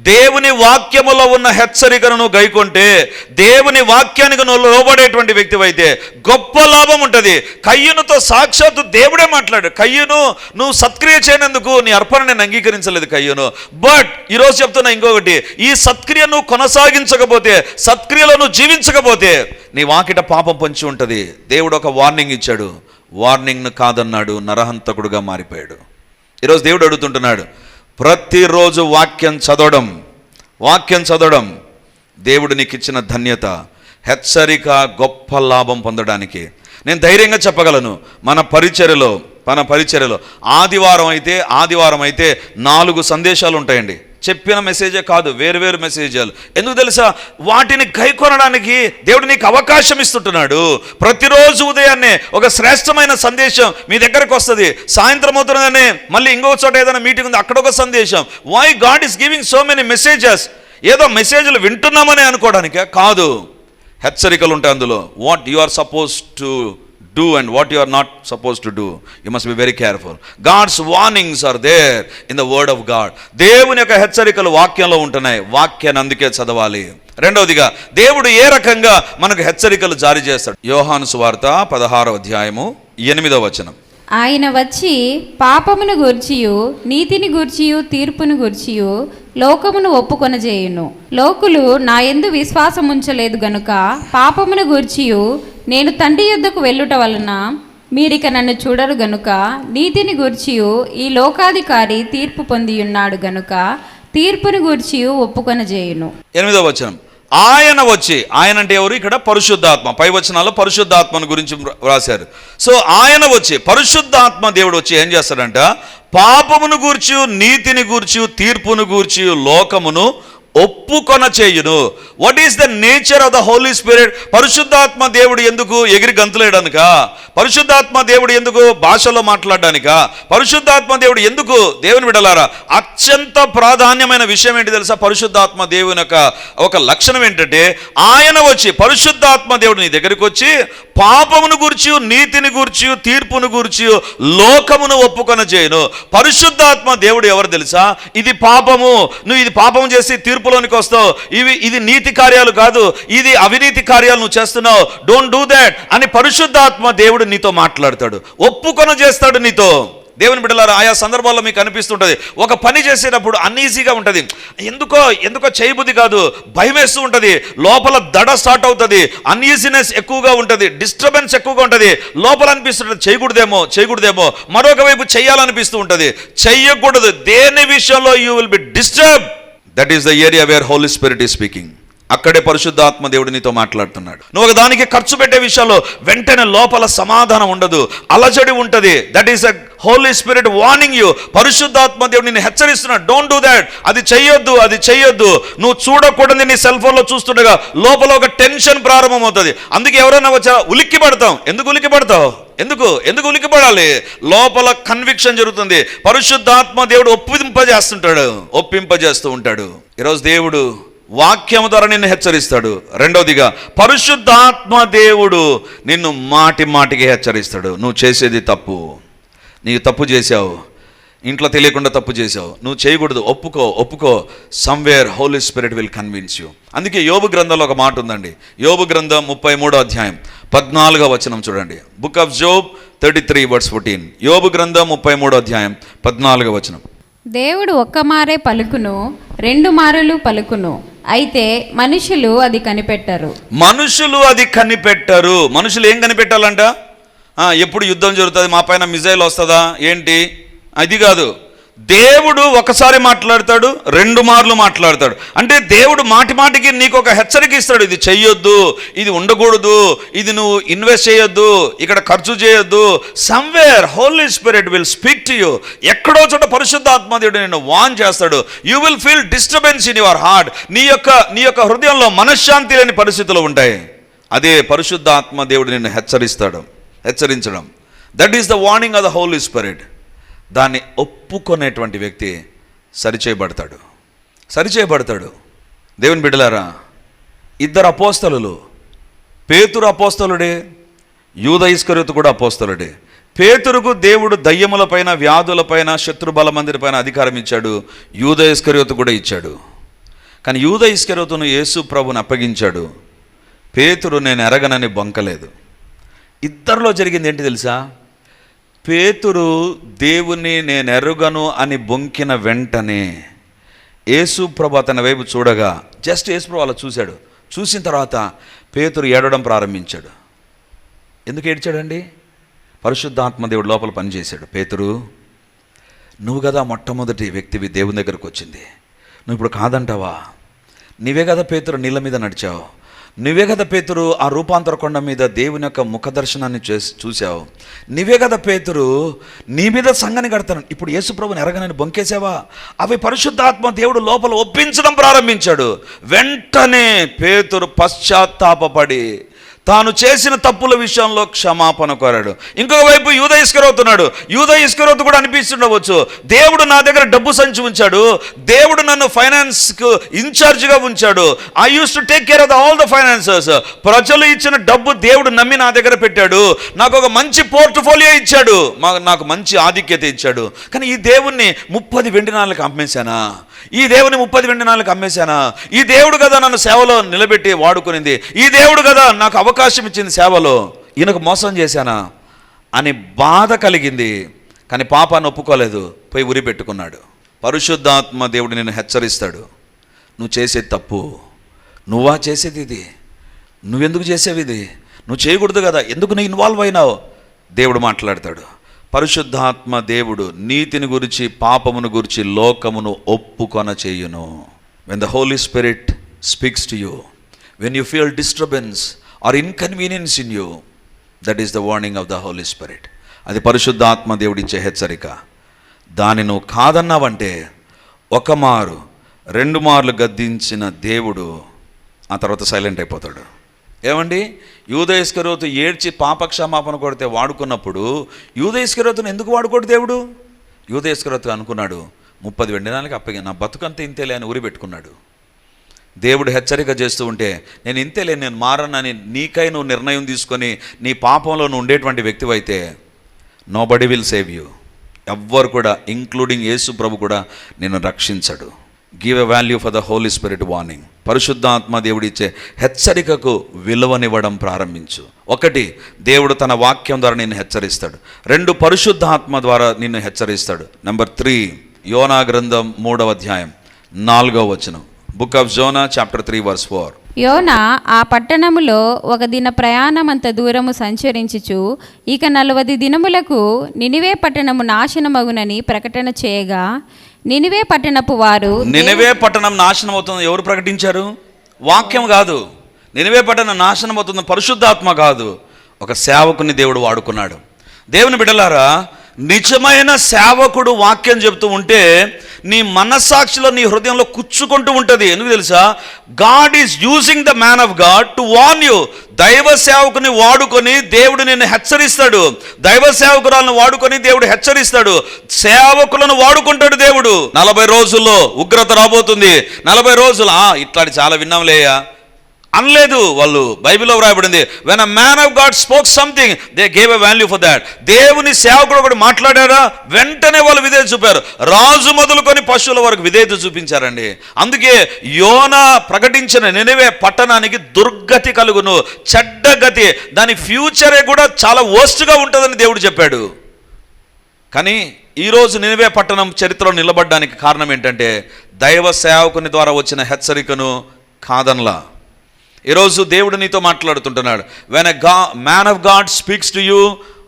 దేవుని వాక్యములో ఉన్న హెచ్చరికను గైకొంటే, దేవుని వాక్యానికి నువ్వు లోబడేటువంటి వ్యక్తివైతే గొప్ప లాభం ఉంటుంది. కయ్యూనుతో సాక్షాత్తు దేవుడే మాట్లాడు. కయ్యూను, నువ్వు సత్క్రియ చేయనందుకు నీ అర్పణ నేను అంగీకరించలేదు కయ్యూను. బట్ ఈరోజు చెప్తున్నా ఇంకొకటి, ఈ సత్క్రియ నువ్వు కొనసాగించకపోతే, సత్క్రియలో నువ్వు జీవించకపోతే నీ వాకిట పాపం పొంచి ఉంటుంది. దేవుడు ఒక వార్నింగ్ ఇచ్చాడు, వార్నింగ్ను కాదన్నాడు, నరహంతకుడుగా మారిపోయాడు. ఈరోజు దేవుడు అడుగుతుంటున్నాడు, ప్రతిరోజు వాక్యం చదవడం దేవుడు నీకు ఇచ్చిన ధన్యత. హెచ్చరిక గొప్ప లాభం పొందడానికి నేను ధైర్యంగా చెప్పగలను. మన పరిచర్యలో ఆదివారం అయితే 4 సందేశాలు ఉంటాయండి. చెప్పిన మెసేజే కాదు, వేరు మెసేజాలు. ఎందుకు తెలుసా? వాటిని గైకొనడానికి దేవుడు నీకు అవకాశం ఇస్తుంటున్నాడు. ప్రతిరోజు ఉదయాన్నే ఒక శ్రేష్టమైన సందేశం మీ దగ్గరకు వస్తుంది. సాయంత్రం అవుతుండగానే మళ్ళీ ఇంకో చోట ఏదైనా మీటింగ్ ఉంది, అక్కడ ఒక సందేశం. Why God is giving so many messages? ఏదో మెసేజ్లు వింటున్నామని అనుకోవడానికే కాదు, హెచ్చరికలు ఉంటాయి అందులో. What you are suppose to do and what you are not supposed to do. You must be very careful. God's warnings are there in the word of God. దేవుని యొక్క హెచ్చరికలు వాక్యంలో ఉంటున్నాయి. వాక్యాన్ని అందుకే చదవాలి. రెండవదిగా దేవుడు ఏ రకంగా మనకు హెచ్చరికలు జారీ చేస్తాడు? యోహాను సువార్త 16వ అధ్యాయము 8వ వచనం. ఆయన వచ్చి పాపమును గూర్చియు నీతిని గూర్చియు తీర్పును గూర్చియు లోకమును ఒప్పుకొనజేయును. లోకులు నా యందు విశ్వాసముంచలేదు గనుక పాపమును గూర్చియు నేను తండ్రి యొద్దకు వెళ్ళుట వలన మీరిక నన్ను చూడరు గనుక, నీతిని గూర్చియు ఈ లోకాధికారి తీర్పు పొందియున్నాడు గనుక తీర్పును గూర్చియు ఒప్పుకొనజేయును. 8వ వచనం. ఆయన వచ్చి, ఆయన అంటే ఎవరు? ఇక్కడ పరిశుద్ధాత్మ. పై వచనాల్లో పరిశుద్ధాత్మను గురించి రాశారు. సో ఆయన వచ్చి, పరిశుద్ధాత్మ దేవుడు వచ్చి ఏం చేస్తాడంట? పాపమును గూర్చి, నీతిని గూర్చి, తీర్పును గూర్చి లోకమును ఒప్పుకొన చేయును. What is the nature of the Holi Spirit? పరిశుద్ధాత్మ దేవుడు ఎందుకు ఎగిరి గంతులేయడానిక? పరిశుద్ధాత్మ దేవుడు ఎందుకు భాషలో మాట్లాడడానిక? పరిశుద్ధాత్మ దేవుడు ఎందుకు? దేవుని బిడ్డలారా, అత్యంత ప్రాధాన్యమైన విషయం ఏంటి తెలుసా? పరిశుద్ధాత్మ దేవుని యొక్క ఒక లక్షణం ఏంటంటే, ఆయన వచ్చి, పరిశుద్ధాత్మ దేవుడు నీ దగ్గరికి వచ్చి పాపమును గూర్చి, నీతిని గూర్చి, తీర్పును గూర్చి లోకమును ఒప్పుకొన చేయను. పరిశుద్ధాత్మ దేవుడు ఎవరు తెలుసా? ఇది పాపము, నువ్వు ఇది పాపం చేసి తీర్పులోనికి వస్తావు, ఇది నీతి కార్యాలు కాదు, ఇది అవినీతి కార్యాలు నువ్వు చేస్తున్నావు, డోంట్ డూ దాట్ అని పరిశుద్ధాత్మ దేవుడు నీతో మాట్లాడతాడు, ఒప్పుకొన చేస్తాడు నీతో. దేవుని బిడ్డలారా, ఆయా సందర్భాల్లో మీకు అనిపిస్తుంటుంది, ఒక పని చేసేటప్పుడు అన్ఈజీగా ఉంటుంది, ఎందుకో చేయబుద్ధి కాదు, భయం వేస్తూ ఉంటుంది, లోపల దడ స్టార్ట్ అవుతుంది, అన్ఈజీనెస్ ఎక్కువగా ఉంటుంది, డిస్టర్బెన్స్ ఎక్కువగా ఉంటుంది, లోపల అనిపిస్తుంటుంది చేయకూడదేమో, మరొక వైపు చేయాలనిపిస్తూ ఉంటుంది, చెయ్యకూడదు. దేని విషయంలో you will be disturb. That is the area where Holy Spirit is speaking. అక్కడే పరిశుద్ధాత్మ దేవుడు నీతో మాట్లాడుతున్నాడు. నువ్వు ఒక దానికి ఖర్చు పెట్టే విషయంలో వెంటనే లోపల సమాధానం ఉండదు, అలజడి ఉంటుంది. That is a Holy spirit warning you. పరిశుద్ధాత్మ దేవుడు నిన్ను హెచ్చరిస్తున్నాడు, డోంట్ డూ దాట్, అది చెయ్యొద్దు. నువ్వు చూడకూడదు, నీ సెల్ ఫోన్లో చూస్తుండగా లోపల ఒక టెన్షన్ ప్రారంభమవుతుంది. అందుకే ఎవరైనా వచ్చా ఉలిక్కి పడతాం. ఎందుకు ఉలిక్కి పడతావు? ఎందుకు ఉలిక్కి పడాలి? లోపల కన్విక్షన్ జరుగుతుంది. పరిశుద్ధాత్మ దేవుడు ఒప్పింపజేస్తూ ఉంటాడు. ఈరోజు దేవుడు వాక్యం ద్వారా నిన్ను హెచ్చరిస్తాడు. రెండవదిగా పరిశుద్ధాత్మ దేవుడు నిన్ను మాటికి హెచ్చరిస్తాడు. నువ్వు చేసేది తప్పు, నీకు తప్పు చేశావు, ఇంట్లో తెలియకుండా తప్పు చేశావు, నువ్వు చేయకూడదు, ఒప్పుకో. Somewhere Holy Spirit will convince you. అందుకే యోబు గ్రంథంలో ఒక మాట ఉందండి. యోబు గ్రంథం 33వ అధ్యాయం 14వ వచనం చూడండి. Book of Job 33:14. యోబు గ్రంథం 33వ అధ్యాయం 14వ వచనం. దేవుడు ఒక్క మారే పలుకును, 2 మారులు పలుకును, అయితే మనుషులు అది కనిపెట్టరు. మనుషులు ఏం కనిపెట్టాలంట? ఎప్పుడు యుద్ధం జరుగుతుంది, మా పైన మిజైల్ వస్తుందా ఏంటి, అది కాదు. దేవుడు ఒకసారి మాట్లాడతాడు, 2 మార్లు మాట్లాడతాడు. అంటే దేవుడు మాటికి నీకు ఒక హెచ్చరిక ఇస్తాడు. ఇది చెయ్యొద్దు, ఇది ఉండకూడదు, ఇది నువ్వు ఇన్వెస్ట్ చేయొద్దు, ఇక్కడ ఖర్చు చేయొద్దు. Somewhere Holy Spirit will speak to you. ఎక్కడో చోట పరిశుద్ధాత్మ దేవుడు నిన్ను వార్న్ చేస్తాడు. You will feel disturbance in your heart. నీ యొక్క హృదయంలో మనశ్శాంతి లేని పరిస్థితులు ఉంటాయి. అదే పరిశుద్ధాత్మ దేవుడు నిన్ను హెచ్చరించడం. That is the warning of the Holi Spirit. దాన్ని ఒప్పుకునేటువంటి వ్యక్తి సరిచేయబడతాడు. దేవుని బిడ్డలారా, 2 అపోస్తలులు, పేతురు అపోస్తలుడే, యూదా ఇస్కరియోతు కూడా అపోస్తలుడే. పేతురుకు దేవుడు దయ్యములపైన, వ్యాధులపైన, శత్రు బలమందిరపైన అధికారం ఇచ్చాడు. యూదా ఇస్కరియోతు కూడా ఇచ్చాడు. కానీ యూద ఇస్కరియోతును యేసు ప్రభుని అప్పగించాడు. పేతురు నేను ఎరగనని బొంకలేదు. ఇద్దరిలో జరిగింది ఏంటి తెలుసా? పేతురు దేవుని నేను ఎరుగను అని బొంకిన వెంటనే యేసు ప్రభు అతని వైపు చూడగా జస్ట్ యేసు ప్రభు అలా చూశాడు. చూసిన తర్వాత పేతురు ఏడవడం ప్రారంభించాడు. ఎందుకు ఏడ్చాడండి? పరిశుద్ధాత్మ దేవుడు లోపల పనిచేశాడు. పేతురు, నువ్వు కదా మొట్టమొదటి వ్యక్తివి దేవుని దగ్గరకు వచ్చింది, నువ్వు ఇప్పుడు కాదంటావా? నీవే కదా పేతురు నీళ్ళ మీద నడిచావు, నువ్వే కదా పేతురు ఆ రూపాంతర కొండ మీద దేవుని యొక్క ముఖ దర్శనాన్ని చూసావు, నీవే కదా పేతురు నీ మీద సంఘాన్ని కడతాను, ఇప్పుడు యేసుప్రభుని ఎరగనని బొంకేసావా? అవి పరిశుద్ధాత్మ దేవుడు లోపల ఒప్పించడం ప్రారంభించాడు. వెంటనే పేతురు పశ్చాత్తాపపడి తాను చేసిన తప్పుల విషయంలో క్షమాపణ కోరాడు. ఇంకొక వైపు యూద ఇస్కరియోతున్నాడు. యూద ఇస్కరియోతు కూడా అనిపిస్తుండవచ్చు, దేవుడు నా దగ్గర డబ్బు సంచి ఉంచాడు, దేవుడు నన్ను ఫైనాన్స్కు ఇన్ఛార్జ్గా ఉంచాడు, I use to take care of all the finances. ప్రజలు ఇచ్చిన డబ్బు దేవుడు నమ్మి నా దగ్గర పెట్టాడు, నాకు ఒక మంచి పోర్ట్ఫోలియో ఇచ్చాడు, నాకు మంచి ఆధిక్యత ఇచ్చాడు. కానీ ఈ దేవుణ్ణి 30 వెండి నాణాలకు అమ్మేశానా? ఈ దేవుని 30 వెండి నాణాలకు అమ్మేశానా? ఈ దేవుడు కదా నన్ను సేవలో నిలబెట్టి వాడుకునింది, ఈ దేవుడు కదా నాకు అవకాశం ఇచ్చింది సేవలో, ఈయనకు మోసం చేశానా అని బాధ కలిగింది. కానీ పాపాన్ని ఒప్పుకోలేదు, పోయి ఉరి పెట్టుకున్నాడు. పరిశుద్ధాత్మ దేవుడు నిన్ను హెచ్చరిస్తాడు, నువ్వు చేసేది తప్పు, నువ్వా చేసేది ఇది, నువ్వెందుకు చేసేవి ఇది, నువ్వు చేయకూడదు కదా, ఎందుకు నువ్వు ఇన్వాల్వ్ అయినావు? దేవుడు మాట్లాడతాడు. పరిశుద్ధాత్మ దేవుడు నీతిని గురించి పాపమును గురించి లోకమును ఒప్పుకొన చేయును. When the Holi Spirit speaks to you, when you feel disturbance or inconvenience in you, that is the warning of the Holi Spirit. అది పరిశుద్ధాత్మ దేవుడు ఇచ్చే హెచ్చరిక. దాన్ని నువ్వు కాదన్నావంటే 1 మారు 2 మార్లు గద్దించిన దేవుడు ఆ తర్వాత సైలెంట్ అయిపోతాడు. ఏమండి, యూద ఇస్కరియోతు ఏడ్చి పాపక్షమాపణ కొడితే వాడుకున్నప్పుడు యూద ఇస్కరియోతును ఎందుకు వాడుకోడు దేవుడు? యూద ఇస్కరియోతు అనుకున్నాడు, 30 వెండి నాణాలకు అప్పగి నా బతుకంతా ఇంతేలే అని ఉరి పెట్టుకున్నాడు. దేవుడు హెచ్చరిక చేస్తూ ఉంటే నేను ఇంతేలే, నేను మారనని నీకై నువ్వు నిర్ణయం తీసుకొని నీ పాపంలో నువ్వు ఉండేటువంటి వ్యక్తివైతే నోబడీ విల్ సేవ్ యూ. ఎవ్వరు కూడా, ఇంక్లూడింగ్ యేసు ప్రభు కూడా నిన్ను రక్షించడు. Give a value for the Holi spirit warning. పరిశుద్ధాత్మ దేవుడు ఇచ్చే హెచ్చరికకు విలువనివ్వడం ప్రారంభించు. 1, దేవుడు తన వాక్యం ద్వారా నిన్ను హెచ్చరిస్తాడు. 2, పరిశుద్ధాత్మ ద్వారా నిన్ను హెచ్చరిస్తాడు. నెంబర్ 3, యోనా గ్రంథం 3వ అధ్యాయం 4వ వచనం. Book of Jonah chapter 3 verse 4. యోనా ఆ పట్టణములో 1 దిన ప్రయాణమంత దూరము సంచరించుచు ఇక 40 దినములకు నినివే పట్టణము నాశనమగునని ప్రకటన చేయగా, నినివే పట్టణపు వారు, నినివే పట్టణం నాశనం అవుతుంది ఎవరు ప్రకటించారు? వాక్యం కాదు. నినివే పట్టణం నాశనం అవుతుంది పరిశుద్ధాత్మ కాదు, ఒక సేవకుని దేవుడు వాడుకున్నాడు. దేవుని బిడ్డలారా, నిజమైన సేవకుడు వాక్యం చెప్తూ ఉంటే నీ మనస్సాక్షిలో నీ హృదయంలో కుచ్చుకుంటూ ఉంటుంది. ఎందుకు తెలుసా? God is using the man of God to warn you. దైవ సేవకుని వాడుకొని దేవుడు నిన్ను హెచ్చరిస్తాడు, దైవ సేవకురాలను వాడుకొని దేవుడు హెచ్చరిస్తాడు, సేవకులను వాడుకుంటాడు దేవుడు. 40 రోజుల్లో ఉగ్రత రాబోతుంది, 40 రోజులు ఇట్లాంటి చాలా విన్నాంలేయా అనలేదు వాళ్ళు. బైబిల్లో వ్రాయబడింది, when a man of God spoke something they gave a value for that. దేవుని సేవకుడు ఒకటి మాట్లాడారా, వెంటనే వాళ్ళు విధేయత చూపారు. రాజు మొదలుకొని పశువుల వరకు విధేయత చూపించారండి. అందుకే యోనా ప్రకటించిన నినివే పట్టణానికి దుర్గతి కలుగును, చెడ్డ గతి, దాని ఫ్యూచరే కూడా చాలా వర్స్ట్గా ఉంటుందని దేవుడు చెప్పాడు. కానీ ఈరోజు నినివే పట్టణం చరిత్రలో నిలబడడానికి కారణం ఏంటంటే దైవ సేవకుని ద్వారా వచ్చిన హెచ్చరికను కాదనలా. ఈరోజు దేవుడు నీతో మాట్లాడుతుంటున్నాడు. When a man of God speaks to you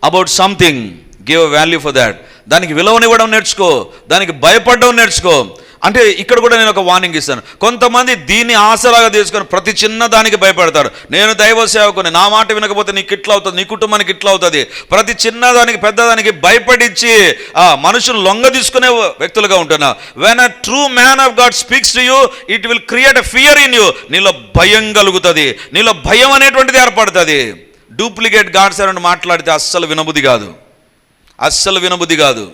about something, give a value for that. దానికి విలువనివ్వడం నేర్చుకో, దానికి భయపడడం నేర్చుకో. అంటే ఇక్కడ కూడా నేను ఒక వార్నింగ్ ఇస్తాను. కొంతమంది దీన్ని ఆసరాగా తీసుకొని ప్రతి చిన్న దానికి భయపడతారు. నేను దైవ సేవకుని, నా మాట వినకపోతే నీకు ఇట్లా అవుతుంది, నీ కుటుంబానికి ఇట్లా అవుతుంది. ప్రతి చిన్నదానికి పెద్దదానికి భయపడించి మనుషులు లొంగ తీసుకునే వ్యక్తులుగా ఉంటున్నా. When a true man of God speaks to you, it will create a fear in you. నీలో భయం కలుగుతుంది, నీలో భయం అనేటువంటిది ఏర్పడుతుంది. డూప్లికేట్ గాడ్స్ అని మాట్లాడితే అస్సలు వినబుద్ధి కాదు, అస్సలు వినబుద్ధి కాదు.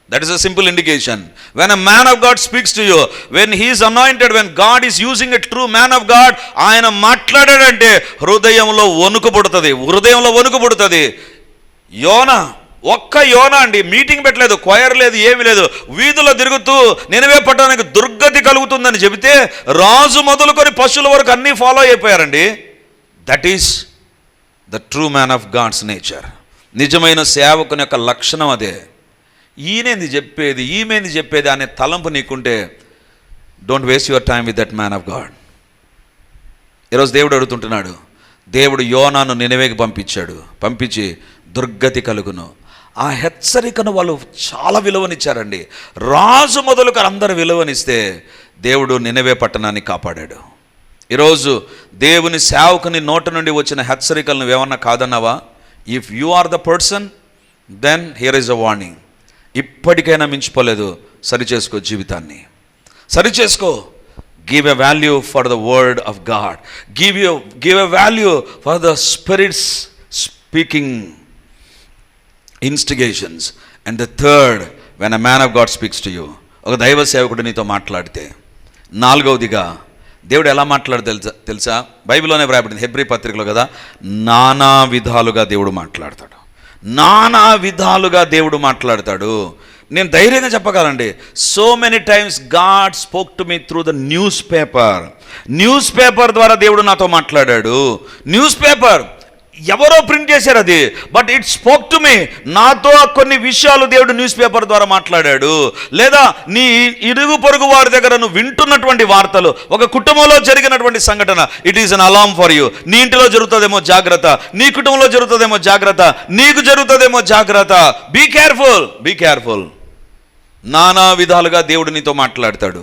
That is a simple indication. When a man of God speaks to you, when he is anointed, when God is using a true man of God, ఆయన మాట్లాడాడంటే హృదయంలో వణుకు పుడుతుంది, హృదయంలో వణుకు పుడుతుంది. యోనా ఒక్క యోనా అండి మీటింగ్ పెట్టలేదు, క్వైర్ లేదు, ఏమీ లేదు, వీధుల్లో తిరుగుతూ నినవే పట్టణానికి దుర్గతి కలుగుతుందని చెబితే రాజు మొదలుకొని పశువుల వరకు అన్నీ ఫాలో అయిపోయారండి. That is the true man of God's nature. నిజమైన సేవకుని యొక్క లక్షణం అదే. ఈయనేంది చెప్పేది, ఈమెంది చెప్పేది అనే తలంపు నీకుంటే don't waste your time with that man of God. ఈరోజు దేవుడు అడుగుతుంటున్నాడు. దేవుడు యోనాను నినవేకి పంపించి దుర్గతి కలుగును. ఆ హెచ్చరికను వాళ్ళు చాలా విలువనిచ్చారండి. రాజు మొదలుగా అందరు విలువనిస్తే దేవుడు నినవే పట్టణాన్ని కాపాడాడు. ఈరోజు దేవుని సేవకుని నోటి నుండి వచ్చిన హెచ్చరికలను ఏమన్నా కాదన్నావా? If you are the person, then here is a warning. ఇప్పటికైనా మించిపోలేదు, సరిచేసుకో, జీవితాన్ని సరిచేసుకో. Give a value for the word of God. Give a value for the spirit's speaking instigations. And the third, when a man of God speaks to you, ఒక దైవ సేవకుడు నీతో మాట్లాడితే. నాలుగవదిగా దేవుడు ఎలా మాట్లాడతాడు తెలుసా? బైబిల్లోనే వ్రాయబడింది, హెబ్రీ పత్రికలో కదా, నానా విధాలుగా దేవుడు మాట్లాడతాడు. నానా విధాలుగా దేవుడు మాట్లాడతాడు. నేను ధైర్యంగా చెప్పగలండి, so many times God spoke to me through the newspaper ద్వారా దేవుడు నాతో మాట్లాడాడు. న్యూస్ పేపర్ ఎవరో ప్రింట్ చేశారు అది, బట్ ఇట్ స్పోక్ టు మీ. నాతో కొన్ని విషయాలు దేవుడు న్యూస్ పేపర్ ద్వారా మాట్లాడాడు. లేదా నీ ఇరుగు పొరుగు వారి దగ్గర నువ్వు వింటున్నటువంటి వార్తలు, ఒక కుటుంబంలో జరిగినటువంటి సంఘటన, it is an alarm for you. నీ ఇంటిలో జరుగుతుందేమో జాగ్రత్త, నీ కుటుంబంలో జరుగుతుందేమో జాగ్రత్త, నీకు జరుగుతుందేమో జాగ్రత్త. Be careful. నానా విధాలుగా దేవుడు నీతో మాట్లాడతాడు.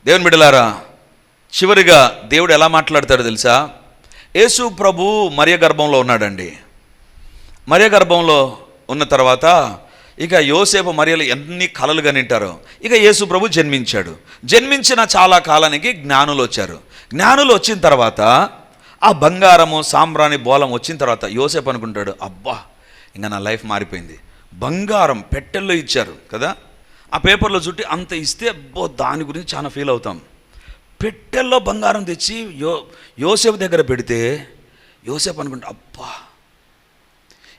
దేవుని బిడ్డలారా, చివరిగా దేవుడు ఎలా మాట్లాడతాడు తెలుసా? యేసు ప్రభు మరియ గర్భంలో ఉన్నాడండి. మరియ గర్భంలో ఉన్న తర్వాత ఇక యోసేపు మరియలు ఎన్ని కలలు కనింటారో. ఇక యేసు ప్రభు జన్మించిన చాలా కాలానికి జ్ఞానులు వచ్చారు. జ్ఞానులు వచ్చిన తర్వాత ఆ బంగారము సాంబ్రాణి బోలం వచ్చిన తర్వాత యోసేపు అనుకుంటాడు, అబ్బా ఇంకా నా లైఫ్ మారిపోయింది. బంగారం పెట్టెల్లో ఇచ్చారు కదా, ఆ పేపర్లో చుట్టి అంత ఇస్తే అబ్బో దాని గురించి చాలా ఫీల్ అవుతాం. పెట్టెల్లో బంగారం తెచ్చి యోసేపు దగ్గర పెడితే యోసేపు అనుకుంటా, అబ్బా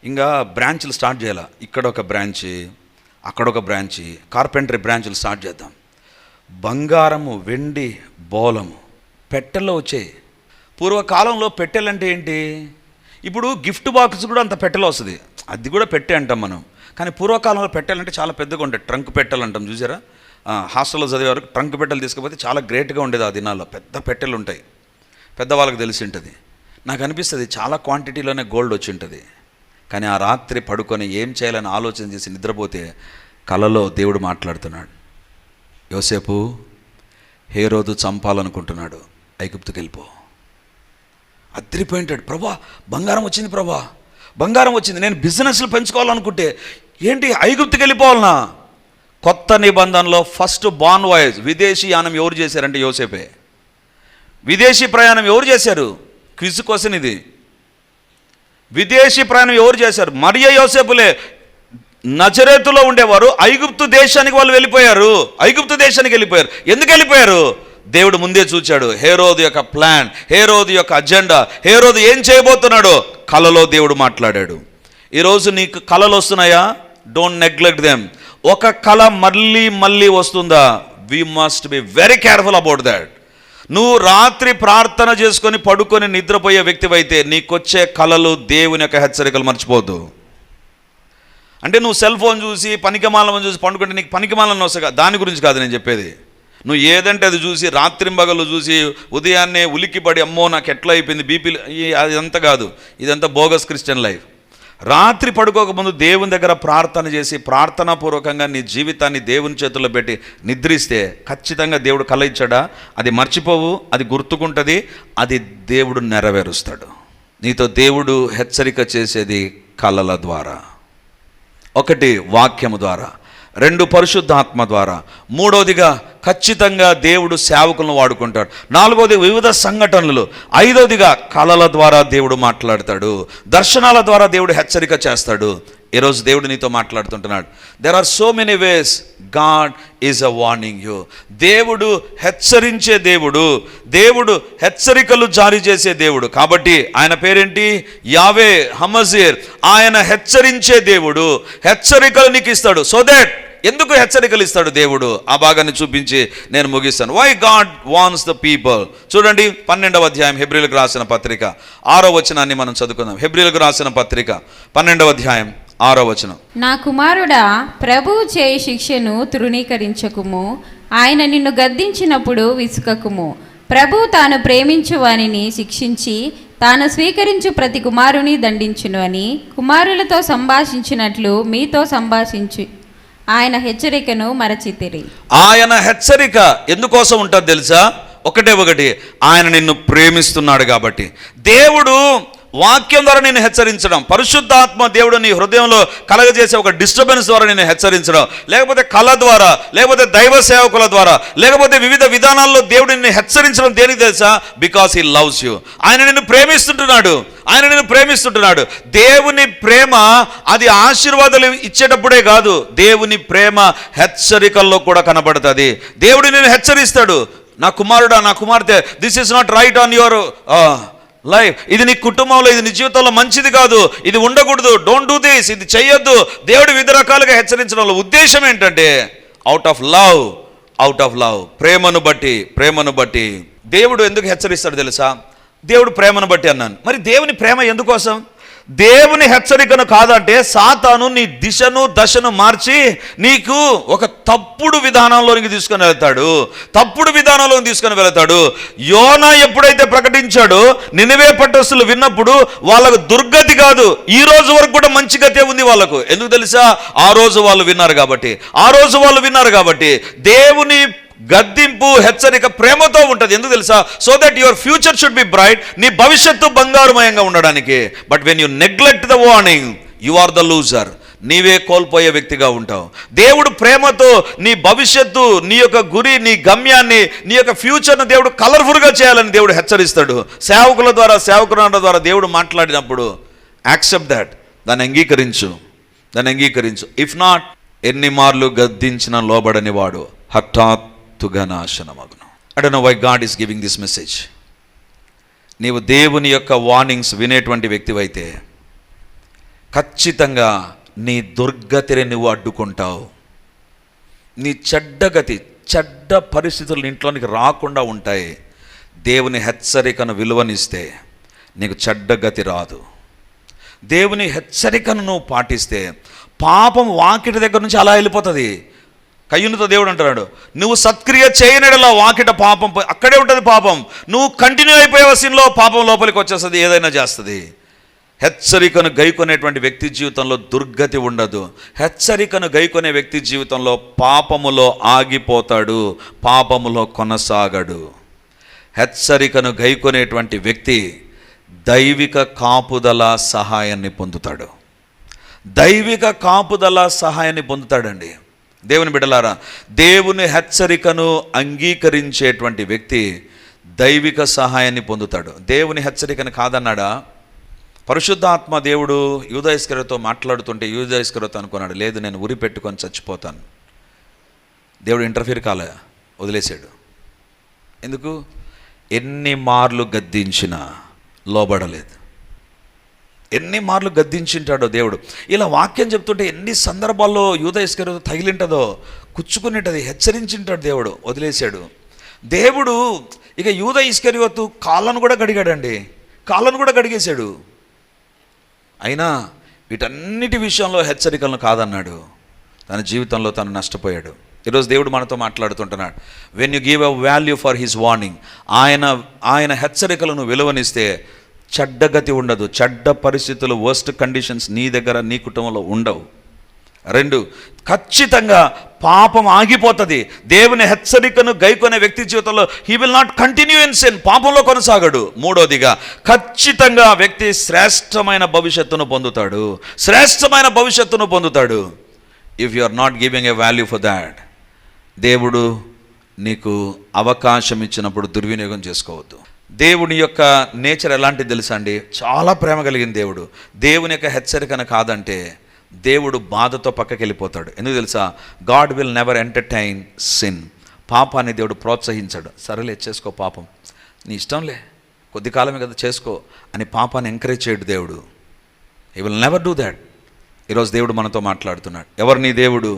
ఇంకా బ్రాంచ్లు స్టార్ట్ చేయాలి. ఇక్కడ ఒక బ్రాంచి, అక్కడ ఒక బ్రాంచి, కార్పెంటరీ బ్రాంచ్లు స్టార్ట్ చేద్దాం. బంగారము, వెండి, బోలము పెట్టెల్లో వచ్చాయి. పూర్వకాలంలో పెట్టెలంటే ఏంటి? ఇప్పుడు గిఫ్ట్ బాక్స్ కూడా అంత పెట్టెలో వస్తుంది, అది కూడా పెట్టె అంటాం మనం. కానీ పూర్వకాలంలో పెట్టెలంటే చాలా పెద్దగా ఉంటాయి. ట్రంక్ పెట్టెలు అంటాం, చూసారా? హాస్టల్లో చదివేవారు ట్రంక్ పెట్టెలు తీసుకపోతే చాలా గ్రేట్గా ఉండేది. ఆ దినాల్లో పెద్ద పెట్టెలు ఉంటాయి, పెద్దవాళ్ళకి తెలిసి ఉంటుంది. నాకు అనిపిస్తుంది చాలా క్వాంటిటీలోనే గోల్డ్ వచ్చి ఉంటుంది. కానీ ఆ రాత్రి పడుకొని ఏం చేయాలని ఆలోచన చేసి నిద్రపోతే కలలో దేవుడు మాట్లాడుతున్నాడు, యోసేపు హేరోదు చంపాలనుకుంటున్నాడు, ఐగుప్తుకి వెళ్ళిపో. అద్దరిపోయింటాడు, ప్రభా బంగారం వచ్చింది, నేను బిజినెస్లు పెంచుకోవాలనుకుంటే ఏంటి ఐగుప్తుకి వెళ్ళిపోవాలనా? కొత్త నిబంధనలో ఫస్ట్ బార్న్ వాయేజ్, విదేశీ యానం ఎవరు చేశారంటే యోసేపే. విదేశీ ప్రయాణం ఎవరు చేశారు? క్విజ్ క్వశ్చన్ ఇది. విదేశీ ప్రయాణం ఎవరు చేశారు? మరియ యోసేపులే. నజరేతులో ఉండేవారు, ఐగుప్తు దేశానికి వాళ్ళు వెళ్ళిపోయారు. ఎందుకు వెళ్ళిపోయారు? దేవుడు ముందే చూచాడు. హేరోదు యొక్క ప్లాన్, హేరోదు యొక్క అజెండా, హేరోదు ఏం చేయబోతున్నాడో కలలో దేవుడు మాట్లాడాడు. ఈరోజు నీకు కలలు వస్తున్నాయా? Don't neglect them. ఒక కళ మళ్ళీ వస్తుందా? We must be very careful about that. నువ్వు రాత్రి ప్రార్థన చేసుకొని పడుకొని నిద్రపోయే వ్యక్తివైతే నీకొచ్చే కళలు దేవుని యొక్క హెచ్చరికలు మర్చిపోద్దు. అంటే నువ్వు సెల్ ఫోన్ చూసి పనికిమాలను చూసి పండుకుంటే నీకు పనికిమాలను వస్తాయి, దాని గురించి కాదు నేను చెప్పేది. నువ్వు ఏదంటే అది చూసి రాత్రింబగలు చూసి ఉదయాన్నే ఉలిక్కిపడి అమ్మో నాకు ఎట్లా అయిపోయింది బీపీ, అదంతా కాదు. ఇదంతా బోగస్ క్రిస్టియన్ లైఫ్. రాత్రి పడుకోకముందు దేవుని దగ్గర ప్రార్థన చేసి ప్రార్థనాపూర్వకంగా నీ జీవితాన్ని దేవుని చేతుల్లో పెట్టి నిద్రిస్తే ఖచ్చితంగా దేవుడు కల ఇచ్చాడా? అది మర్చిపోవు, అది గుర్తుకుంటుంది, అది దేవుడు నెరవేరుస్తాడు. నీతో దేవుడు హెచ్చరిక చేసేది కళల ద్వారా. ఒకటి వాక్యము ద్వారా, రెండు పరిశుద్ధాత్మ ద్వారా, మూడవదిగా ఖచ్చితంగా దేవుడు సేవకులను వాడుకుంటాడు, నాలుగవది వివిధ సంఘటనలు, ఐదవదిగా కళల ద్వారా దేవుడు మాట్లాడతాడు, దర్శనాల ద్వారా దేవుడు హెచ్చరిక చేస్తాడు. ఈరోజు దేవుడు నీతో మాట్లాడుతుంటున్నాడు. There are so many ways God is a warning you. దేవుడు హెచ్చరించే దేవుడు, దేవుడు హెచ్చరికలు జారీ చేసే దేవుడు. కాబట్టి ఆయన పేరేంటి? యావే హమజీర్. ఆయన హెచ్చరించే దేవుడు, హెచ్చరికలు నీకు ఇస్తాడు. సో దట్, ఎందుకు హెచ్చరికలు ఇస్తాడు దేవుడు? ఆ భాగాన్ని చూపించి నేను ముగిస్తాను. Why God warns the people. చూడండి 12వ అధ్యాయం హెబ్రీలకు రాసిన పత్రిక 6వ వచనాన్ని మనం చదువుకుందాం. హెబ్రీలకు రాసిన పత్రిక 12వ అధ్యాయం 6వ వచనం. నా కుమారుడా, ప్రభువు చేయి శిక్షను తృణీకరించకుము, ఆయన నిన్ను గద్దించినప్పుడు విసుకకుము. ప్రభువు తాను ప్రేమించు వానిని శిక్షించి తాను స్వీకరించు ప్రతి కుమారుని దండించును అని కుమారులతో సంభాషించినట్లు మీతో సంభాషించు. ఆయన హెచ్చరికను మరచితిరి. ఆయన హెచ్చరిక ఎందుకోసం ఉంటుంది తెలుసా? ఒకటి, ఆయన నిన్ను ప్రేమిస్తున్నాడు కాబట్టి. దేవుడు వాక్యం ద్వారా నేను హెచ్చరించడం, పరిశుద్ధాత్మ దేవుడు నీ హృదయంలో కలగజేసే ఒక డిస్టర్బెన్స్ ద్వారా నేను హెచ్చరించడం, లేకపోతే కళ ద్వారా, లేకపోతే దైవ సేవకుల ద్వారా, లేకపోతే వివిధ విధానాల్లో దేవుడు నిన్ను హెచ్చరించడం దేనికి తెలుసా? Because he loves you. ఆయన నిన్ను ప్రేమిస్తుంటున్నాడు, ఆయన నిన్ను ప్రేమిస్తుంటున్నాడు. దేవుని ప్రేమ అది ఆశీర్వాదాలు ఇచ్చేటప్పుడే కాదు, దేవుని ప్రేమ హెచ్చరికల్లో కూడా కనబడుతుంది. దేవుడు నిన్ను హెచ్చరిస్తాడు. నా కుమారుడా, నా కుమార్తె, this is not right on your life. ఇది నీ కుటుంబంలో, ఇది నీ జీవితంలో మంచిది కాదు, ఇది ఉండకూడదు, డోంట్ డూ దిస్, ఇది చెయ్యొద్దు. దేవుడు వివిధ రకాలుగా హెచ్చరించడంలో ఉద్దేశం ఏంటంటే అవుట్ ఆఫ్ లవ్, ప్రేమను బట్టి దేవుడు ఎందుకు హెచ్చరిస్తాడు తెలుసా? దేవుడు ప్రేమను బట్టి అన్నాను. మరి దేవుని ప్రేమ ఎందుకోసం? దేవుని హెచ్చరికను కాదంటే సాతాను నీ దశను మార్చి నీకు ఒక తప్పుడు విధానంలోనికి తీసుకొని వెళ్తాడు. యోనా ఎప్పుడైతే ప్రకటించాడో నినివే పట్టణస్థులు విన్నప్పుడు వాళ్ళకు దుర్గతి కాదు, ఈ రోజు వరకు కూడా మంచి గతే ఉంది వాళ్ళకు. ఎందుకు తెలుసా? ఆ రోజు వాళ్ళు విన్నారు కాబట్టి. దేవుని గద్దింపు, హెచ్చరిక ప్రేమతో ఉంటుంది. ఎందుకు తెలుసా? So that your future should be bright. నీ భవిష్యత్తు బంగారుమయంగా ఉండడానికి. But when you neglect the warning, you are the loser. నీవే కోల్పోయే వ్యక్తిగా ఉంటావు. దేవుడు ప్రేమతో నీ భవిష్యత్తు, నీ యొక్క గురి, నీ గమ్యాన్ని, నీ యొక్క ఫ్యూచర్ను దేవుడు కలర్ఫుల్గా చేయాలని దేవుడు హెచ్చరిస్తాడు. సేవకుల ద్వారా దేవుడు మాట్లాడినప్పుడు యాక్సెప్ట్ దట్, దాన్ని అంగీకరించు. ఇఫ్ నాట్, ఎన్ని మార్లు గద్దించిన లోబడని వాడు హఠాత్తుగా నాశనమగును. I don't know why God is giving this message. నీవు దేవుని యొక్క వార్నింగ్స్ వినేటువంటి వ్యక్తివైతే ఖచ్చితంగా నీ దుర్గతిని నువ్వు అడ్డుకుంటావు. నీ చెడ్డ పరిస్థితులు ఇంట్లోనికి రాకుండా ఉంటాయి. దేవుని హెచ్చరికను విలువనిస్తే నీకు చెడ్డ గతి రాదు. దేవుని హెచ్చరికను నువ్వు పాటిస్తే పాపం వాకిటి దగ్గర నుంచి అలా వెళ్ళిపోతుంది. కయ్యూనుతో దేవుడు అంటున్నాడు, నువ్వు సత్క్రియ చేయనడలా వాకిట పాపం అక్కడే ఉంటుంది. పాపం నువ్వు కంటిన్యూ అయిపోయే వసంలో పాపం లోపలికి వచ్చేస్తుంది, ఏదైనా చేస్తుంది. హెచ్చరికను గైకొనేటువంటి వ్యక్తి జీవితంలో దుర్గతి ఉండదు. హెచ్చరికను గైకొనే వ్యక్తి జీవితంలో పాపములో ఆగిపోతాడు, పాపములో కొనసాగడు. హెచ్చరికను గైకొనేటువంటి వ్యక్తి దైవిక కాపుదల సహాయాన్ని పొందుతాడండి. దేవుని బిడ్డలారా, దేవుని హెచ్చరికను అంగీకరించేటువంటి వ్యక్తి దైవిక సహాయాన్ని పొందుతాడు. దేవుని హెచ్చరికను కాదన్నాడా? పరిశుద్ధాత్మ దేవుడు యూదా ఇస్కరియోతో మాట్లాడుతుంటే యూదా ఇస్కరియోతో అనుకున్నాడు, లేదు నేను ఉరి పెట్టుకొని చచ్చిపోతాను. దేవుడు ఇంటర్ఫీర్ కాలే, వదిలేశాడు. ఎందుకు? ఎన్ని మార్లు గద్దించినా లోబడలేదు. ఎన్ని మార్లు గద్దించింటాడో దేవుడు. ఇలా వాక్యం చెప్తుంటే ఎన్ని సందర్భాల్లో యూదా ఇస్కరియోతో తగిలింటదో, కుచ్చుకునింటది, హెచ్చరించింటాడు దేవుడు, వదిలేశాడు. దేవుడు ఇక యూదా ఇస్కరియోతు కాళ్ళను కూడా కడిగేశాడు. అయినా వీటన్నిటి విషయంలో హెచ్చరికలను కాదన్నాడు. తన జీవితంలో తను నష్టపోయాడు. ఈరోజు దేవుడు మనతో మాట్లాడుతుంటున్నాడు, when you give a value for his warning, ఆయన హెచ్చరికలను విలువనిస్తే చెడ్డగతి ఉండదు, చెడ్డ పరిస్థితులు, వర్స్ట్ కండిషన్స్ నీ దగ్గర, నీ కుటుంబంలో ఉండవు. 2, ఖచ్చితంగా పాపం ఆగిపోతుంది. దేవుని హెచ్చరికను గైకొనే వ్యక్తి జీవితంలో he will not continue in sin, పాపంలో కొనసాగడు. 3వదిగా ఖచ్చితంగా వ్యక్తి శ్రేష్టమైన భవిష్యత్తును పొందుతాడు. If you are not giving a value for that, దేవుడు నీకు అవకాశం ఇచ్చినప్పుడు దుర్వినియోగం చేసుకోవద్దు. దేవుని యొక్క నేచర్ ఎలాంటిది తెలుసా అండి? చాలా ప్రేమ కలిగిన దేవుడు. దేవుని యొక్క హెచ్చరికను కాదంటే దేవుడు బాధతో పక్కకి వెళ్ళిపోతాడు. ఎందుకు తెలుసా? God will never entertain sin. పాపాన్ని దేవుడు ప్రోత్సహించాడు. సరేలే, చేసుకో పాపం, నీ ఇష్టంలే, కొద్ది కాలమే కదా, చేసుకో అని పాపాన్ని ఎంకరేజ్ చేయడు దేవుడు. He will never do that. ఈరోజు దేవుడు మనతో మాట్లాడుతున్నాడు. ఎవరు నీ దేవుడు?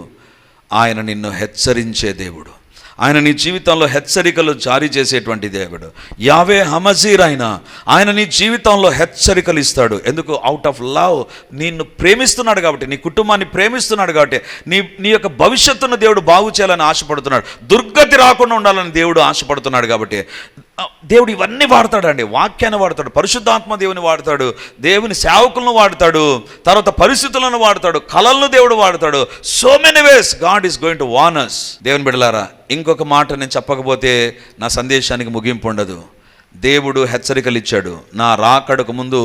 ఆయన నిన్ను హెచ్చరించే దేవుడు. ఆయన నీ జీవితంలో హెచ్చరికలు జారీ చేసేటువంటి దేవుడు. యావే హమజీర్ ఆయన నీ జీవితంలో హెచ్చరికలు ఇస్తాడు. ఎందుకు? Out of love. నిన్ను ప్రేమిస్తున్నాడు కాబట్టి, నీ కుటుంబాన్ని ప్రేమిస్తున్నాడు కాబట్టి, నీ యొక్క భవిష్యత్తును దేవుడు బాగు చేయాలని ఆశపడుతున్నాడు. దుర్గతి రాకుండా ఉండాలని దేవుడు ఆశపడుతున్నాడు కాబట్టి దేవుడు ఇవన్నీ వాడతాడండి. వాక్యాన్ని వాడతాడు, పరిశుద్ధాత్మ దేవుని వాడతాడు, దేవుని సేవకులను వాడతాడు, తర్వాత పరిస్థితులను వాడతాడు, కళలను దేవుడు వాడతాడు. So many ways God is going to warn us. దేవుని బిడ్డలారా, ఇంకొక మాట నేను చెప్పకపోతే నా సందేశానికి ముగింపు ఉండదు. దేవుడు హెచ్చరికలు ఇచ్చాడు. నా రాకడకు ముందు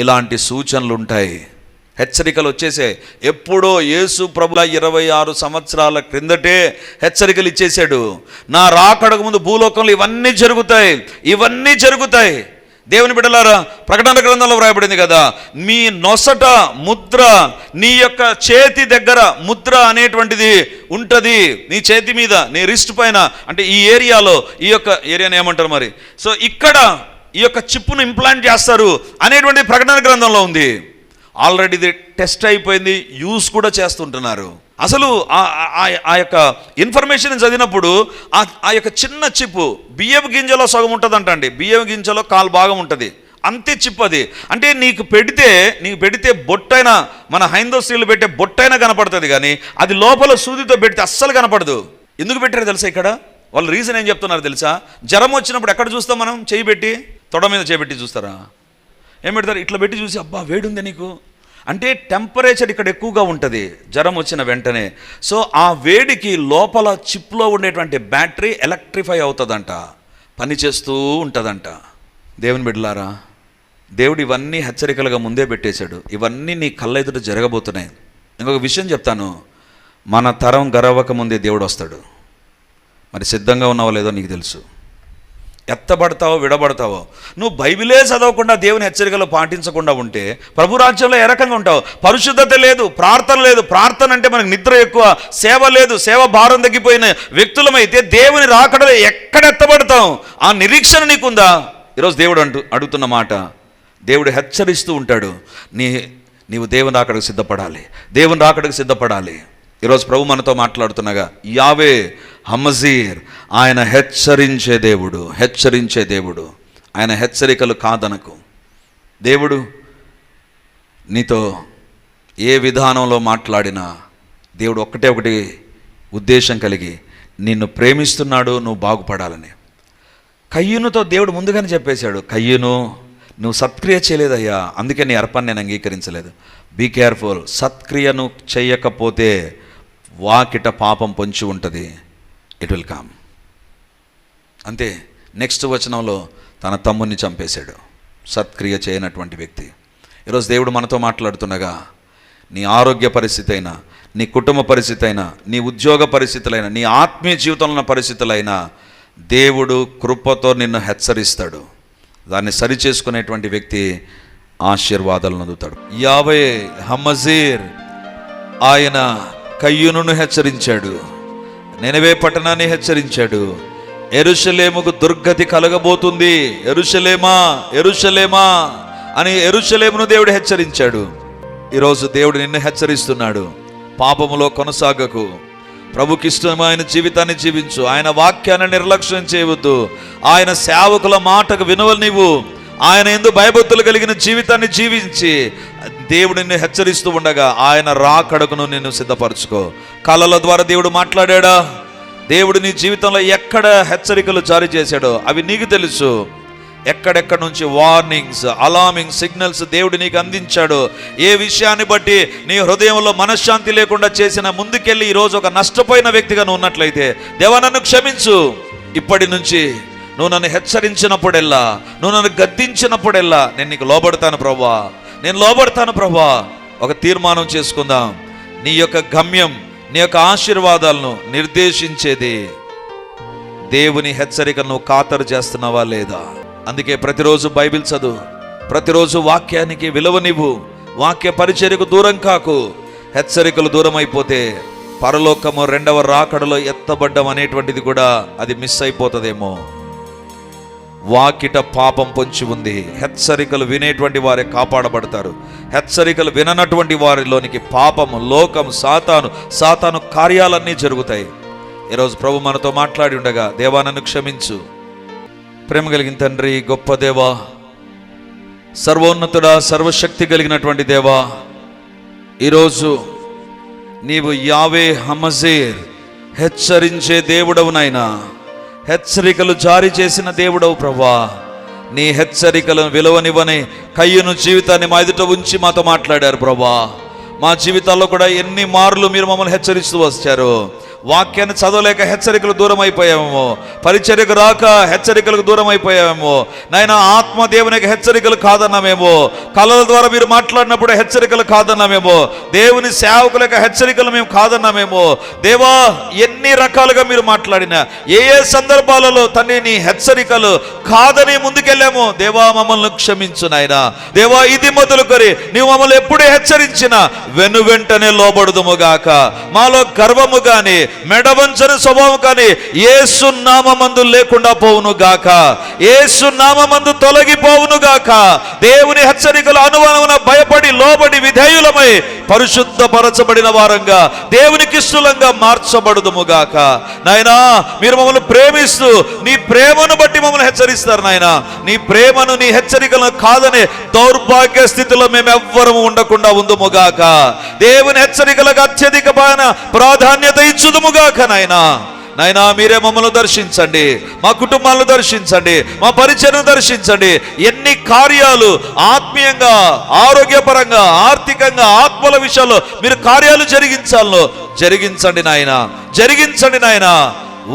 ఇలాంటి సూచనలు ఉంటాయి. హెచ్చరికలు వచ్చేసే. ఎప్పుడో యేసు ప్రభుల 26 సంవత్సరాల క్రిందటే హెచ్చరికలు ఇచ్చేశాడు. నా రాకడకు ముందు భూలోకంలో ఇవన్నీ జరుగుతాయి. దేవుని బిడ్డలారా, ప్రకటన గ్రంథంలో వ్రాయబడింది కదా, మీ నొసట ముద్ర, నీ యొక్క చేతి దగ్గర ముద్ర అనేటువంటిది ఉంటుంది. నీ చేతి మీద, నీ రిస్ట్ పైన, అంటే ఈ ఏరియాలో, ఈ యొక్క ఏరియాని ఏమంటారు మరి, సో ఇక్కడ ఈ యొక్క చిప్పును ఇంప్లాంట్ చేస్తారు అనేటువంటి ప్రకటన గ్రంథంలో ఉంది. ఆల్రెడీ ఇది టెస్ట్ అయిపోయింది, యూస్ కూడా చేస్తుంటున్నారు. అసలు ఆ యొక్క ఇన్ఫర్మేషన్ చదివినప్పుడు ఆ యొక్క చిన్న చిప్పు బియ్యం గింజలో సగం ఉంటుందంట అండి. బియ్యం గింజలో కాలు భాగం ఉంటుంది, అంతే చిప్ అది. అంటే నీకు పెడితే బొట్టైనా, మన హైందవ స్త్రీలు పెట్టే బొట్టైనా కనపడుతుంది, కానీ అది లోపల సూదితో పెడితే అస్సలు కనపడదు. ఎందుకు పెట్టారో తెలుసా? ఇక్కడ వాళ్ళు రీజన్ ఏం చెప్తున్నారు తెలుసా? జ్వరం వచ్చినప్పుడు ఎక్కడ చూస్తాం మనం? చేయి పెట్టి, తొడ మీద చేయి పెట్టి చూస్తారా? ఏం పెడతారు? ఇట్లా పెట్టి చూసి, అబ్బా వేడి ఉంది నీకు అంటే టెంపరేచర్ ఇక్కడ ఎక్కువగా ఉంటుంది జ్వరం వచ్చిన వెంటనే. సో ఆ వేడికి లోపల చిప్లో ఉండేటువంటి బ్యాటరీ ఎలక్ట్రిఫై అవుతుందంట, పనిచేస్తూ ఉంటుందంట. దేవుని బిడ్డలారా, దేవుడు ఇవన్నీ హెచ్చరికలుగా ముందే పెట్టేశాడు. ఇవన్నీ నీ కళ్ళ ఎదుట జరగబోతున్నాయి. ఇంకొక విషయం చెప్తాను, మన తరం గరవక ముందే దేవుడు వస్తాడు. మరి సిద్ధంగా ఉన్నావో లేదో నీకు తెలుసు. ఎత్తబడతావో విడబడతావో. నువ్వు బైబిలే చదవకుండా దేవుని హెచ్చరికలు పాటించకుండా ఉంటే ప్రభు రాజ్యంలో ఏ రకంగా ఉంటావు? పరిశుద్ధత లేదు, ప్రార్థన లేదు. ప్రార్థన అంటే మనకు నిద్ర ఎక్కువ, సేవ లేదు, సేవ భారం తగ్గిపోయిన వ్యక్తులమైతే దేవుని రాకడలో ఎక్కడ ఎత్తబడతాం? ఆ నిరీక్షణ నీకుందా? ఈరోజు దేవుడు అడుగుతున్న మాట, దేవుడు హెచ్చరిస్తూ ఉంటాడు, నీవు దేవుని రాకడకు సిద్ధపడాలి. ఈరోజు ప్రభు మనతో మాట్లాడుతున్నాగా, యావే హమజీర్, ఆయన హెచ్చరించే దేవుడు. ఆయన హెచ్చరికలు కాదనకు. దేవుడు నీతో ఏ విధానంలో మాట్లాడినా దేవుడు ఒకటి ఉద్దేశం కలిగి నిన్ను ప్రేమిస్తున్నాడు, నువ్వు బాగుపడాలని. కయ్యూనుతో దేవుడు ముందుగానే చెప్పేశాడు, కయ్యూను నువ్వు సత్క్రియ చేయలేదయ్యా, అందుకే నీ అర్పణ నేను అంగీకరించలేదు. బీ కేర్ఫుల్, సత్క్రియను చేయకపోతే వాకిట పాపం పొంచి ఉంటుంది, ఇట్ విల్ కమ్. అంతే. నెక్స్ట్ వచనంలో తన తమ్ముని చంపేశాడు, సత్క్రియ చేయనటువంటి వ్యక్తి. ఈరోజు దేవుడు మనతో మాట్లాడుతుండగా, నీ ఆరోగ్య పరిస్థితి అయినా, నీ కుటుంబ పరిస్థితి అయినా, నీ ఉద్యోగ పరిస్థితులైనా, నీ ఆత్మీయ జీవితంలో ఉన్న పరిస్థితులైనా దేవుడు కృపతో నిన్ను హెచ్చరిస్తాడు. దాన్ని సరిచేసుకునేటువంటి వ్యక్తి ఆశీర్వాదాలను అందుతాడు. యావే హమజీర్, ఆయన కయ్యూనును హెచ్చరించాడు, నినవే పట్టణాన్ని హెచ్చరించాడు. యెరూషలేముకు దుర్గతి కలగబోతుంది, యెరూషలేమా అని యెరూషలేమును దేవుడు హెచ్చరించాడు. ఈరోజు దేవుడు నిన్ను హెచ్చరిస్తున్నాడు, పాపములో కొనసాగకు, ప్రభుకిష్టమైన జీవితాన్ని జీవించు, ఆయన వాక్యాన్ని నిర్లక్ష్యం చేయవద్దు, ఆయన సేవకుల మాటకు వినువలు నీవు, ఆయన యందు భయభక్తులు కలిగిన జీవితాన్ని జీవించి దేవుడు నిన్ను హెచ్చరిస్తూ ఉండగా ఆయన రాకడకును నిన్ను సిద్ధపరచుకో. కళల ద్వారా దేవుడు మాట్లాడా? దేవుడు నీ జీవితంలో ఎక్కడ హెచ్చరికలు జారీ చేశాడో అవి నీకు తెలుసు. ఎక్కడెక్కడ నుంచి వార్నింగ్స్, అలార్మింగ్ సిగ్నల్స్ దేవుడు నీకు అందించాడు. ఏ విషయాన్ని బట్టి నీ హృదయంలో మనశ్శాంతి లేకుండా చేసిన ముందుకెళ్ళి ఈరోజు ఒక నష్టపోయిన వ్యక్తిగా నువ్వు ఉన్నట్లయితే, దేవా నన్ను క్షమించు, ఇప్పటి నుంచి నువ్వు నన్ను హెచ్చరించినప్పుడెల్లా, నువ్వు నన్ను గద్దించినప్పుడెల్లా నేను నీకు లోబడతాను ప్రభువా, నేను లోబడతాను ప్రభువా. ఒక తీర్మానం చేసుకుందాం. నీ యొక్క గమ్యం, నీ యొక్క ఆశీర్వాదాలను నిర్దేశించేది దేవుని హెచ్చరికను నువ్వు ఖాతరు చేస్తున్నావా లేదా? అందుకే ప్రతిరోజు బైబిల్ చదువు, ప్రతిరోజు వాక్యానికి విలువనివ్వు, వాక్య పరిచర్యకు దూరం కాకు. హెచ్చరికలు దూరం అయిపోతే పరలోకము రెండవ రాకడలో ఎత్తబడ్డం అనేటువంటిది కూడా అది మిస్ అయిపోతుందేమో. వాకిట పాపం పొంచి ఉంది. హెచ్చరికలు వినేటువంటి వారే కాపాడబడతారు. హెచ్చరికలు విననటువంటి వారిలోనికి పాపము, లోకం, సాతాను కార్యాలన్నీ జరుగుతాయి. ఈరోజు ప్రభు మనతో మాట్లాడి ఉండగా, దేవా నన్ను క్షమించు. ప్రేమ కలిగిన తండ్రి, గొప్ప దేవా, సర్వోన్నతుడా, సర్వశక్తి కలిగినటువంటి దేవా, ఈరోజు నీవు యావే హమజేర్, హెచ్చరించే దేవుడవు నాయనా, హెచ్చరికలు జారీ చేసిన దేవుడవు ప్రభా. నీ హెచ్చరికలను విలువనివ్వని కయ్యూను జీవితాన్ని మా ఎదుట ఉంచి మాతో మాట్లాడారు ప్రభా. మా జీవితాల్లో కూడా ఎన్ని మార్లు మీరు మమ్మల్ని హెచ్చరిస్తూ వచ్చారు. వాక్యాన్ని చదవలేక హెచ్చరికలు దూరం అయిపోయామేమో, పరిచర్యకు రాక హెచ్చరికలకు దూరం అయిపోయామేమో నాయన. ఆత్మదేవునికి హెచ్చరికలు కాదన్నామేమో, కళల ద్వారా మీరు మాట్లాడినప్పుడు హెచ్చరికలు కాదన్నామేమో, దేవుని సేవకులకు హెచ్చరికలు మేము కాదన్నామేమో. దేవా, ఎన్ని రకాలుగా మీరు మాట్లాడినా, ఏ సందర్భాలలో తండ్రి నీ హెచ్చరికలు కాదని ముందుకెళ్ళామో దేవా, మమ్మల్ని క్షమించు నాయన. దేవా, ఇది మొదలుకొని నీవు మమ్మల్ని ఎప్పుడే హెచ్చరించినా వెనువెంటనే లోబడుదుముగాక. మాలో గర్వము గాని, మెడవంచని స్వభావం కానీ యేసు నామమందు లేకుండా పోవును గాక. యేసు నామమందు తొలగిపోవును గాక. దేవుని హెచ్చరికలు అనువనున భయపడి లోబడి విధేయులమై పరిశుద్ధపరచబడిన వారంగా, దేవునికి ఇష్టలంగా మార్చబడుదుము గాక. నాయనా, మీరు మమ్మల్ని ప్రేమిస్తూ నీ ప్రేమను బట్టి మమ్మల్ని హెచ్చరిస్తారు నాయనా. నీ ప్రేమను, నీ హెచ్చరికలను కాదనే దౌర్భాగ్య స్థితిలో మేము ఎవ్వరము ఉండకుండా ఉందుము గాక. దేవుని హెచ్చరికలకు అత్యధికమైన ప్రాధాన్యత ఇచ్చుదుముగాక నాయనా. నాయనా, మీరే మమ్మల్ని దర్శించండి, మా కుటుంబాలను దర్శించండి, మా పరిచయను దర్శించండి. ఎన్ని కార్యాలు ఆత్మీయంగా, ఆరోగ్యపరంగా, ఆర్థికంగా, ఆత్మల విషయాల్లో మీరు కార్యాలు జరిగించండి నాయనా, జరిగించండి నాయనా.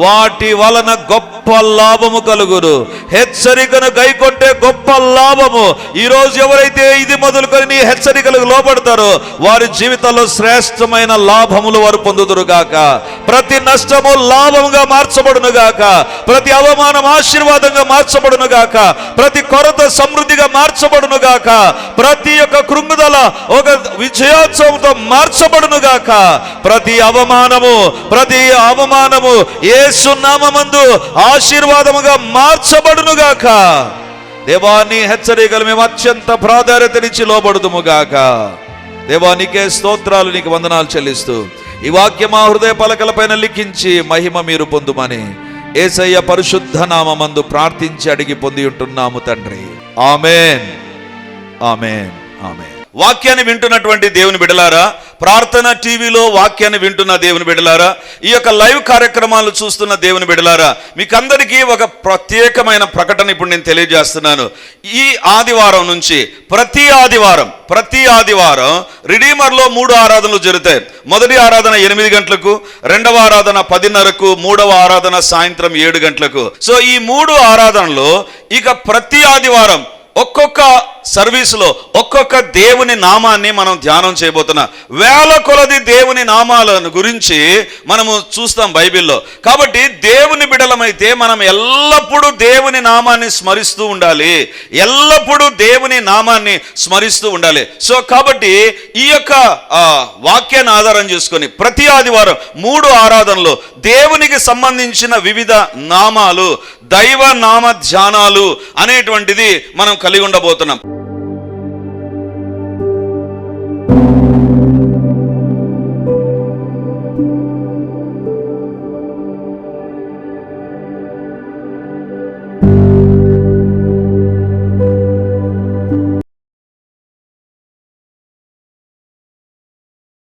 వాటి వలన గొప్ప లాభము కలుగును. హెచ్చరికను గైకొంటే గొప్ప లాభము. ఈరోజు ఎవరైతే ఇది మొదలుకొని నీ హెచ్చరికలకు లోబడతారో వారి జీవితంలో శ్రేష్టమైన లాభములు వారు పొందుదురుగాక. ప్రతి నష్టము లాభముగా మార్చబడునుగాక. ప్రతి అవమానం ఆశీర్వాదంగా మార్చబడునుగాక. ప్రతి కొరత సమృద్ధిగా మార్చబడునుగాక. ప్రతి ఒక్క కృంగుదల ఒక విజయోత్సవంతో మార్చబడునుగాక. ప్రతి అవమానము యేసు నామమందు ఆశీర్వాదముగా మార్చబడునుగాక. దేవా, నీ హెచ్చరికలు మేము అత్యంత ప్రాధాన్యతనిచ్చి లోబడుదుముగాక. దేవా, నీకే స్తోత్రాలు, నీకు వందనాలు చెల్లిస్తూ ఈ వాక్యం మా హృదయ పలకలపైన లిఖించి మహిమ మీరు పొందుమని యేసయ్య పరిశుద్ధ నామమందు ప్రార్థించి అడిగి పొంది ఉంటున్నాము తండ్రి. ఆమేన్, ఆమేన్, ఆమేన్. వాక్యాన్ని వింటున్నటువంటి దేవుని బిడ్డలారా, ప్రార్థన టీవీలో వాక్యాన్ని వింటున్న దేవుని బిడ్డలారా, ఈ యొక్క లైవ్ కార్యక్రమాలు చూస్తున్న దేవుని బిడ్డలారా, మీకందరికీ ఒక ప్రత్యేకమైన ప్రకటన ఇప్పుడు నేను తెలియజేస్తున్నాను. ఈ ఆదివారం నుంచి ప్రతి ఆదివారం రిడీమర్లో 3 ఆరాధనలు జరుగుతాయి. మొదటి ఆరాధన 8 గంటలకు, రెండవ ఆరాధన 10:30కు, మూడవ ఆరాధన సాయంత్రం 7 గంటలకు. సో ఈ 3 ఆరాధనలో ఇక ప్రతి ఆదివారం ఒక్కొక్క సర్వీసులో ఒక్కొక్క దేవుని నామాన్ని మనం ధ్యానం చేయబోతున్నాం. వేల కొలది దేవుని నామాలను గురించి మనము చూస్తాం బైబిల్లో. కాబట్టి దేవుని బిడ్డలమైతే మనం ఎల్లప్పుడూ దేవుని నామాన్ని స్మరిస్తూ ఉండాలి, ఎల్లప్పుడూ దేవుని నామాన్ని స్మరిస్తూ ఉండాలి. సో కాబట్టి ఈ యొక్క వాక్యాన్ని ఆధారం చేసుకొని ప్రతి ఆదివారం 3 ఆరాధనలు దేవునికి సంబంధించిన వివిధ నామాలు, దైవ నామ ధ్యానాలు అనేటువంటిది మనం కలిగి ఉండబోతున్నాం.